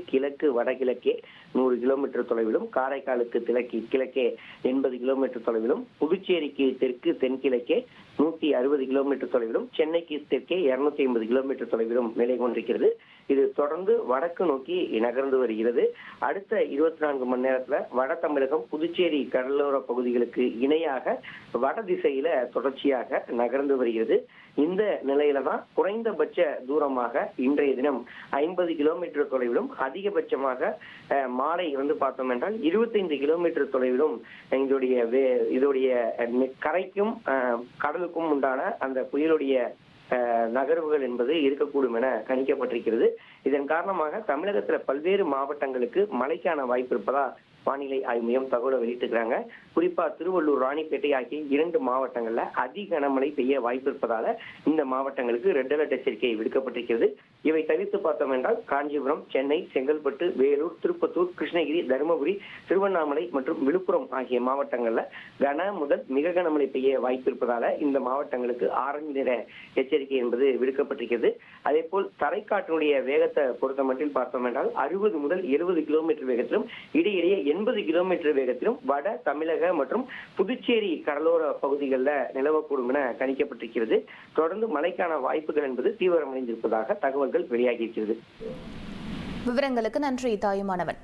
கிழக்கு வடகிழக்கே 100 கிலோமீட்டர் தொலைவிலும், காரைக்காலுக்கு கிழக்கே 80 கிலோமீட்டர் தொலைவிலும், புதுச்சேரிக்கு தெற்கு தென்கிழக்கே 160 கிலோமீட்டர் தொலைவிலும், சென்னைக்கு தெற்கே 250 கிலோமீட்டர் தொலைவிலும் நிலை கொண்டிருக்கிறது. இது தொடர்ந்து வடக்கு நோக்கி நகர்ந்து வருகிறது. அடுத்த 24 மணி நேரத்துல வட தமிழகம், புதுச்சேரி கடலோர பகுதிகளுக்கு இணையாக வட திசையில தொடர்ச்சியாக நகர்ந்து வருகிறது. இந்த நிலையில தான் குறைந்தபட்ச தூரமாக இன்றைய தினம் 50 கிலோமீட்டர் தொலைவிலும், அதிகபட்சமாக மாலை பார்த்தோம் என்றால் 25 கிலோமீட்டர் தொலைவிலும் இதோடைய கரைக்கும் கடலுக்கும் உண்டான அந்த புயலுடைய நகர்வுகள் என்பது இருக்கக்கூடும் என கணிக்கப்பட்டிருக்கிறது. இதன் காரணமாக தமிழகத்துல பல்வேறு மாவட்டங்களுக்கு மழைக்கான வாய்ப்பு இருப்பதா வானிலை ஆய்வு மையம் தகவலை வெளியிட்டிருக்கிறாங்க. குறிப்பா திருவள்ளூர், ராணிப்பேட்டை ஆகிய 2 மாவட்டங்கள்ல அதி கனமழை பெய்ய வாய்ப்பு இருப்பதால இந்த மாவட்டங்களுக்கு ரெட் அலர்ட் எச்சரிக்கை விடுக்கப்பட்டிருக்கிறது. இவை தவிர்த்து பார்த்தோம் என்றால் காஞ்சிபுரம், சென்னை, செங்கல்பட்டு, வேலூர், திருப்பத்தூர், கிருஷ்ணகிரி, தருமபுரி, திருவண்ணாமலை மற்றும் விழுப்புரம் ஆகிய மாவட்டங்கள்ல கன முதல் மிக கனமழை பெய்ய வாய்ப்பு இருப்பதால இந்த மாவட்டங்களுக்கு ஆரஞ்சு நிற எச்சரிக்கை என்பது விடுக்கப்பட்டிருக்கிறது. அதே போல் தரைக்காற்றினுடைய வேகத்தை பொறுத்த மட்டில் பார்த்தோம் என்றால் 60 முதல் 70 கிலோமீட்டர் வேகத்திலும், இடையிடையே 80 கிலோமீட்டர் வேகத்திலும் வட தமிழக மற்றும் புதுச்சேரி கடலோர பகுதிகளில் நிலவக்கூடும் என கணிக்கப்பட்டிருக்கிறது. தொடர்ந்து மழைக்கான வாய்ப்புகள் என்பது தீவிரமடைந்திருப்பதாக தகவல்கள் வெளியாகியிருக்கிறது. விவரங்களுக்கு நன்றி தாயுமானவன்.